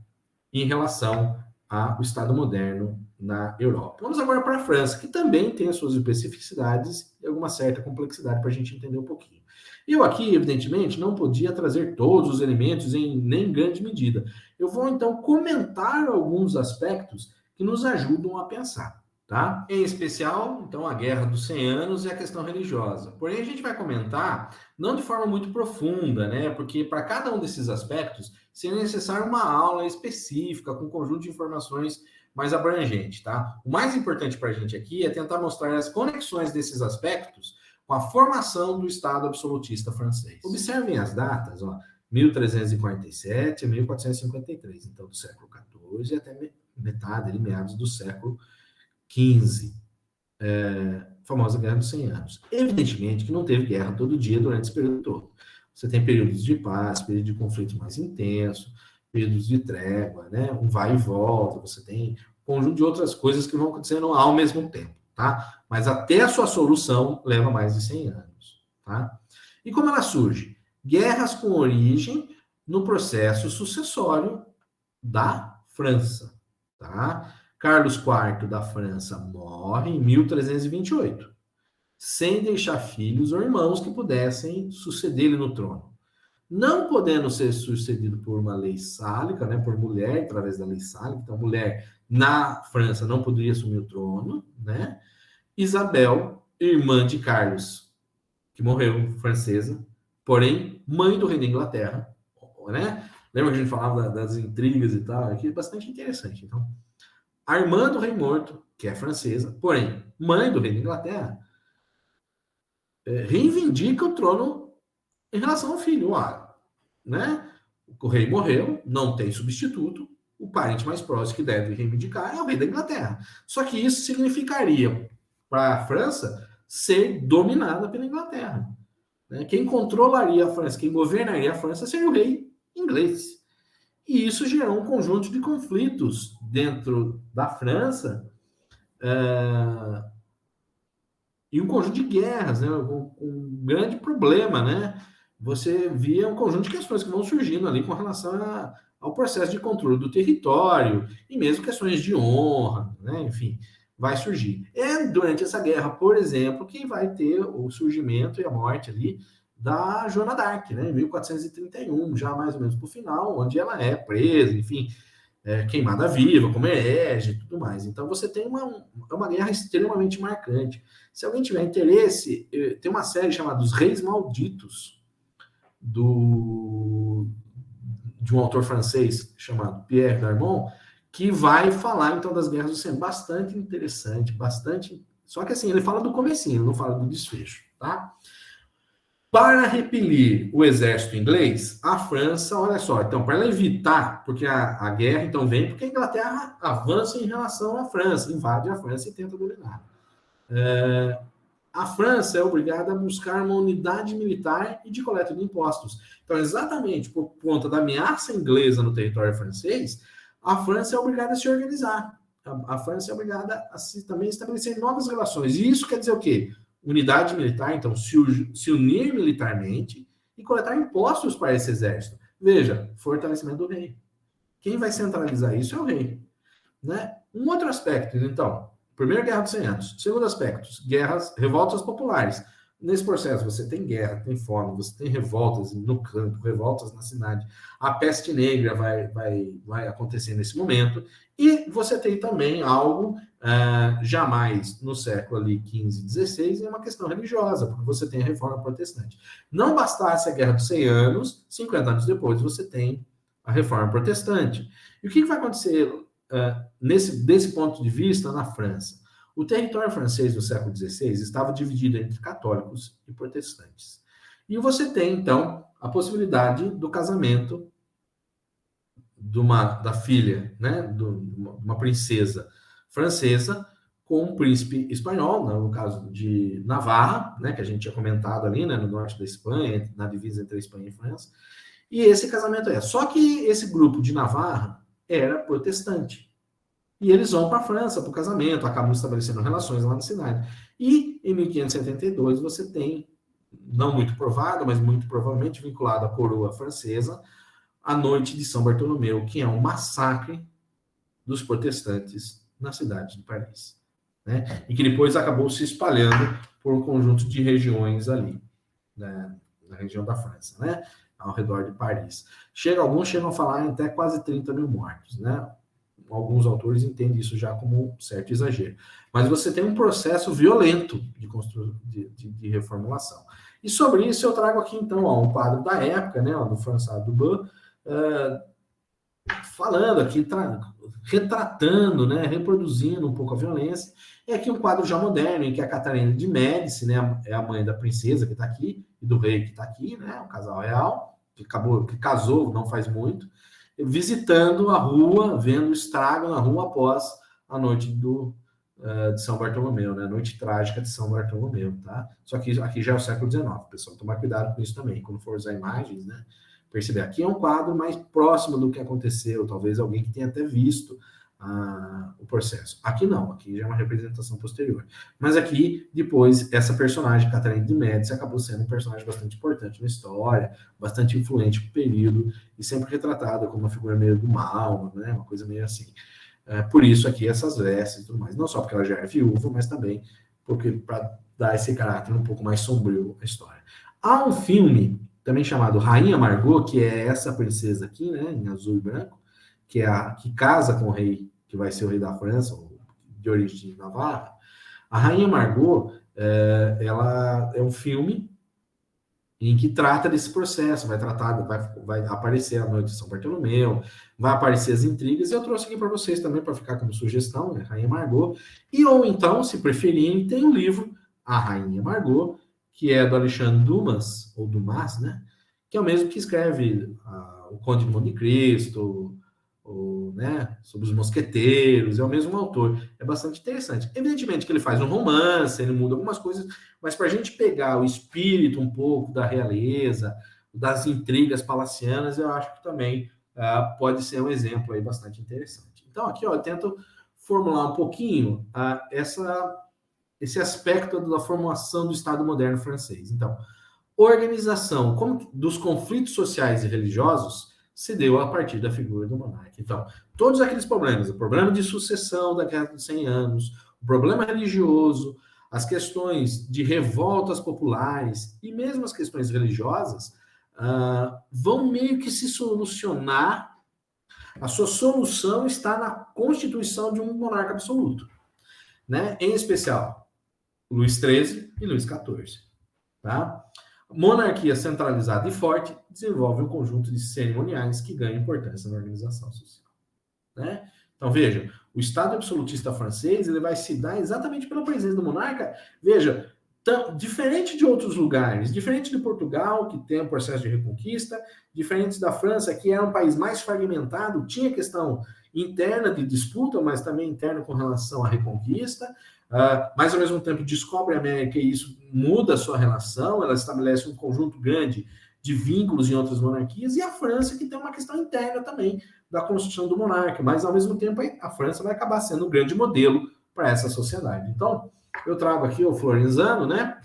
em relação ao Estado moderno na Europa. Vamos agora para a França, que também tem as suas especificidades e alguma certa complexidade para a gente entender um pouquinho. Eu aqui, evidentemente, não podia trazer todos os elementos nem em grande medida. Eu vou, então, comentar alguns aspectos que nos ajudam a pensar. Tá? Em especial, então, a Guerra dos 100 Anos e a questão religiosa. Porém, a gente vai comentar não de forma muito profunda, né? Porque para cada um desses aspectos seria necessário uma aula específica, com um conjunto de informações mais abrangente, tá? O mais importante para a gente aqui é tentar mostrar as conexões desses aspectos com a formação do Estado absolutista francês. Observem as datas, ó. 1347 a 1453, então do século XIV até metade, ali, meados do século XV. Famosa Guerra dos 100 Anos. Evidentemente que não teve guerra todo dia durante esse período todo. Você tem períodos de paz, período de conflito mais intenso, períodos de trégua, né? Um vai e volta, você tem um conjunto de outras coisas que vão acontecendo ao mesmo tempo, tá? Mas até a sua solução leva mais de 100 anos, tá? E como ela surge? Guerras com origem no processo sucessório da França, tá? Carlos IV da França morre em 1328, sem deixar filhos ou irmãos que pudessem suceder-lhe no trono. Não podendo ser sucedido por uma lei sálica, né, por mulher, através da lei sálica, então mulher na França não poderia assumir o trono, né? Isabel, irmã de Carlos, que morreu, francesa, porém mãe do rei da Inglaterra, né? Lembra que a gente falava das intrigas e tal? Aqui é bastante interessante. Então, a irmã do rei morto, que é francesa, porém mãe do rei da Inglaterra, reivindica o trono em relação ao filho. Né? O rei morreu, não tem substituto, o parente mais próximo que deve reivindicar é o rei da Inglaterra. Só que isso significaria para a França ser dominada pela Inglaterra. Né? Quem controlaria a França, quem governaria a França seria o rei inglês. E isso gerou um conjunto de conflitos dentro da França e um conjunto de guerras, né? Um grande problema, né? Você via um conjunto de questões que vão surgindo ali com relação ao processo de controle do território e mesmo questões de honra, né? Enfim, vai surgir. É durante essa guerra, por exemplo, que vai ter o surgimento e a morte ali da Joana d'Arc, né? Em 1431, já mais ou menos para o final, onde ela é presa, enfim, queimada viva, como herege e tudo mais. Então você tem uma guerra extremamente marcante. Se alguém tiver interesse, tem uma série chamada Os Reis Malditos, de um autor francês chamado Pierre Darmon, que vai falar então das guerras do 100 anos. Bastante interessante, bastante. Só que assim, ele fala do comecinho, não fala do desfecho, tá? Para repelir o exército inglês, a França, olha só, então, para ela evitar, porque a guerra então vem porque a Inglaterra avança em relação à França, invade a França e tenta dominar. A França é obrigada a buscar uma unidade militar e de coleta de impostos. Então, exatamente por conta da ameaça inglesa no território francês, a França é obrigada a se organizar. A França é obrigada a também estabelecer novas relações. E isso quer dizer o quê? Unidade militar, então, se unir militarmente e coletar impostos para esse exército. Veja, fortalecimento do rei. Quem vai centralizar isso é o rei. Né? Um outro aspecto, então, primeira guerra dos 100 anos. Segundo aspecto, revoltas populares. Nesse processo, você tem guerra, tem fome, você tem revoltas no campo, revoltas na cidade. A peste negra vai acontecer nesse momento. E você tem também algo, jamais no século ali 15, 16, é uma questão religiosa, porque você tem a reforma protestante. Não bastasse a Guerra dos 100 anos, 50 anos depois você tem a reforma protestante. E o que vai acontecer desse ponto de vista na França? O território francês do século XVI estava dividido entre católicos e protestantes. E você tem, então, a possibilidade do casamento da filha, né, de uma princesa francesa com um príncipe espanhol, no caso de Navarra, né, que a gente tinha comentado ali, né, no norte da Espanha, na divisa entre a Espanha e a França. E esse casamento Só que esse grupo de Navarra era protestante. E eles vão para a França para o casamento, acabam estabelecendo relações lá na cidade. E em 1572 você tem, não muito provado, mas muito provavelmente vinculado à coroa francesa, a Noite de São Bartolomeu, que é um massacre dos protestantes na cidade de Paris. Né? E que depois acabou se espalhando por um conjunto de regiões ali, né? Na região da França, né? Ao redor de Paris. Alguns chegam a falar em até quase 30 mil mortos, né? Alguns autores entendem isso já como um certo exagero. Mas você tem um processo violento de reformulação. E sobre isso eu trago aqui, então, um quadro da época, né, do François Dubois, falando aqui, retratando, né, reproduzindo um pouco a violência. E aqui um quadro já moderno, em que a Catarina de Médici, né, é a mãe da princesa que está aqui, e do rei que está aqui, né, o casal real, que casou não faz muito, visitando a rua, vendo o estrago na rua após a noite de São Bartolomeu, né? A noite trágica de São Bartolomeu, tá? Só que aqui já é o século XIX, pessoal, tomar cuidado com isso também, quando for usar imagens, né? Perceber, aqui é um quadro mais próximo do que aconteceu, talvez alguém que tenha até visto o processo. Aqui não, aqui já é uma representação posterior. Mas aqui, depois, essa personagem, Catarina de Médici, acabou sendo um personagem bastante importante na história, bastante influente no período, e sempre retratada como uma figura meio do mal, né? Uma coisa meio assim. Por isso aqui essas vestes e tudo mais. Não só porque ela já é viúva, mas também porque para dar esse caráter um pouco mais sombrio à história. Há um filme também chamado Rainha Margot, que é essa princesa aqui, né, em azul e branco, que é a que casa com o rei, que vai ser o rei da França, de origem de Navarra. A Rainha Margot, ela é um filme em que trata desse processo, vai aparecer a noite de São Bartolomeu, vai aparecer as intrigas, e eu trouxe aqui para vocês também, para ficar como sugestão, né, Rainha Margot, ou então, se preferirem, tem o livro A Rainha Margot, que é do Alexandre Dumas, ou Dumas, né, que é o mesmo que escreve o Conde de Monte Cristo, né, sobre os mosqueteiros, é o mesmo autor, é bastante interessante. Evidentemente que ele faz um romance, ele muda algumas coisas, mas para a gente pegar o espírito um pouco da realeza, das intrigas palacianas, eu acho que também pode ser um exemplo aí bastante interessante. Então aqui, ó, eu tento formular um pouquinho esse aspecto da formação do Estado moderno francês. Então, organização dos conflitos sociais e religiosos se deu a partir da figura do monarca. Então, todos aqueles problemas, o problema de sucessão da Guerra dos 100 Anos, o problema religioso, as questões de revoltas populares e mesmo as questões religiosas vão meio que se solucionar. A sua solução está na constituição de um monarca absoluto, né? Em especial, Luís XIII e Luís XIV. Tá? Monarquia centralizada e forte desenvolve um conjunto de cerimoniais que ganham importância na organização social. Né? Então, veja, o Estado absolutista francês ele vai se dar exatamente pela presença do monarca. Veja, diferente de outros lugares, diferente de Portugal, que tem um processo de reconquista, diferente da França, que era um país mais fragmentado, tinha questão interna de disputa, mas também interna com relação à reconquista, mas ao mesmo tempo descobre a América e isso muda a sua relação, ela estabelece um conjunto grande de vínculos em outras monarquias, e a França que tem uma questão interna também da construção do monarca, mas ao mesmo tempo a França vai acabar sendo um grande modelo para essa sociedade. Então, eu trago aqui o Florenzano, né,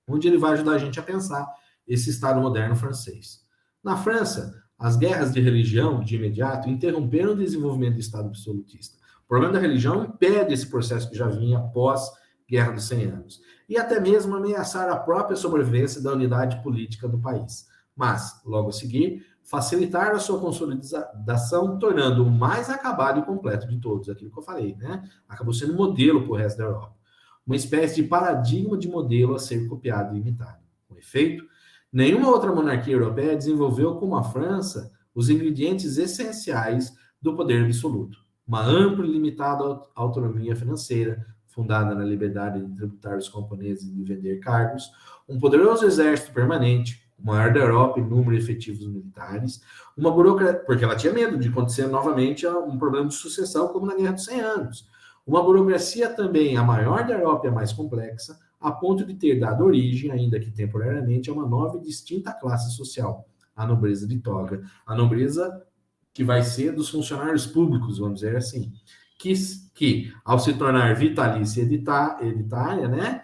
onde ele vai ajudar a gente a pensar esse Estado moderno francês. Na França, as guerras de religião, de imediato, interromperam o desenvolvimento do Estado absolutista. O problema da religião impede esse processo que já vinha após Guerra dos 100 Anos, e até mesmo ameaçar a própria sobrevivência da unidade política do país. Mas, logo a seguir, facilitar a sua consolidação, tornando o mais acabado e completo de todos, aquilo que eu falei, né? Acabou sendo modelo para o resto da Europa. Uma espécie de paradigma de modelo a ser copiado e imitado. Com efeito, nenhuma outra monarquia europeia desenvolveu, como a França, os ingredientes essenciais do poder absoluto. Uma ampla e limitada autonomia financeira, fundada na liberdade de tributar os camponeses e de vender cargos, um poderoso exército permanente, o maior da Europa em número de efetivos militares, uma burocracia, porque ela tinha medo de acontecer novamente um problema de sucessão, como na Guerra dos 100 Anos. Uma burocracia também a maior da Europa e a mais complexa, a ponto de ter dado origem, ainda que temporariamente, a uma nova e distinta classe social, a nobreza de toga, a nobreza que vai ser dos funcionários públicos, vamos dizer assim, que ao se tornar vitalícia e hereditária, né,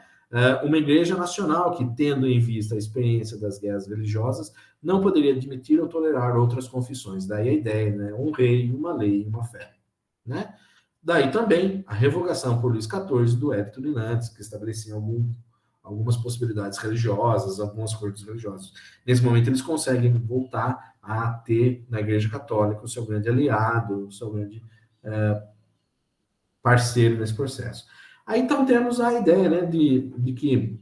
uma igreja nacional que, tendo em vista a experiência das guerras religiosas, não poderia admitir ou tolerar outras confissões. Daí a ideia, né, um rei, uma lei e uma fé, né? Daí também a revogação por Luís XIV do Edito de Nantes, que estabelecia algumas possibilidades religiosas, alguns acordos religiosos. Nesse momento, eles conseguem voltar a ter na Igreja Católica o seu grande aliado, o seu grande parceiro nesse processo. Aí, então, temos a ideia, né, de que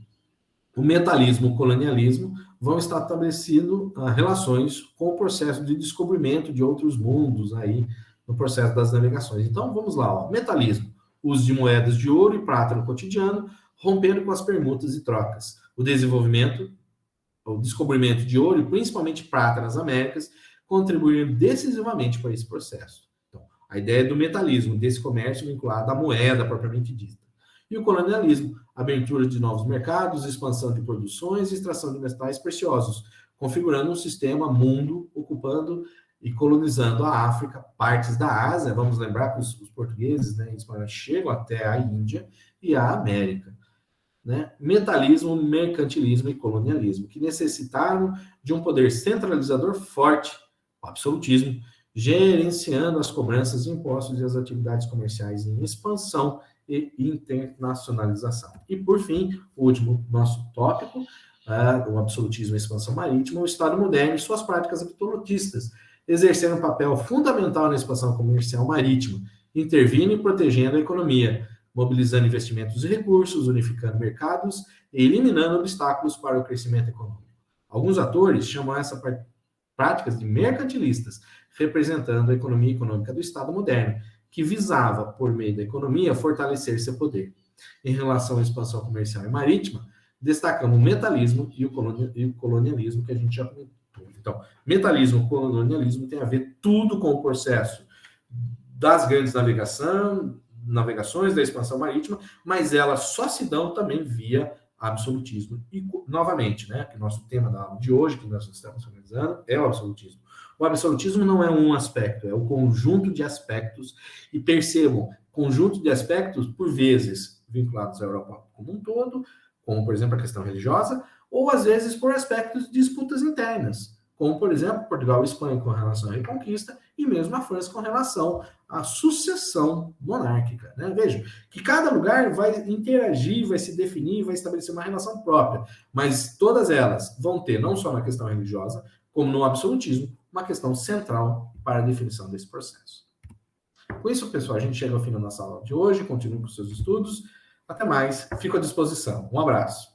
o metalismo e o colonialismo vão estar estabelecendo relações com o processo de descobrimento de outros mundos aí no processo das navegações. Então, vamos lá, ó. Metalismo, uso de moedas de ouro e prata no cotidiano, rompendo com as permutas e trocas. O desenvolvimento o descobrimento de ouro e principalmente prata nas Américas contribuíram decisivamente para esse processo. Então, a ideia do metalismo, desse comércio vinculado à moeda propriamente dita. E o colonialismo, abertura de novos mercados, expansão de produções e extração de metais preciosos, configurando um sistema mundo, ocupando e colonizando a África, partes da Ásia. Vamos lembrar que os portugueses, né, chegam até a Índia e a América. Né? Metalismo, mercantilismo e colonialismo, que necessitaram de um poder centralizador forte, o absolutismo, gerenciando as cobranças de impostos e as atividades comerciais em expansão e internacionalização. E, por fim, o último nosso tópico, o absolutismo e a expansão marítima, o Estado moderno e suas práticas absolutistas, exercendo um papel fundamental na expansão comercial marítima, intervindo e protegendo a economia, mobilizando investimentos e recursos, unificando mercados e eliminando obstáculos para o crescimento econômico. Alguns atores chamam essas práticas de mercantilistas, representando a economia econômica do Estado moderno, que visava, por meio da economia, fortalecer seu poder. Em relação à expansão comercial e marítima, destacamos o metalismo e o colonialismo, que a gente já comentou. Então, metalismo e colonialismo tem a ver tudo com o processo das grandes navegações, da expansão marítima, mas elas só se dão também via absolutismo. E, novamente, né, que nosso tema da aula de hoje, que nós estamos analisando, é o absolutismo. O absolutismo não é um aspecto, é o conjunto de aspectos, e percebam, conjunto de aspectos, por vezes, vinculados à Europa como um todo, como, por exemplo, a questão religiosa, ou, às vezes, por aspectos de disputas internas, como, por exemplo, Portugal e Espanha com relação à Reconquista, e mesmo a França com relação à sucessão monárquica. Né? Vejam que cada lugar vai interagir, vai se definir, vai estabelecer uma relação própria, mas todas elas vão ter, não só na questão religiosa, como no absolutismo, uma questão central para a definição desse processo. Com isso, pessoal, a gente chega ao fim da nossa aula de hoje, continue com seus estudos. Até mais, fico à disposição. Um abraço.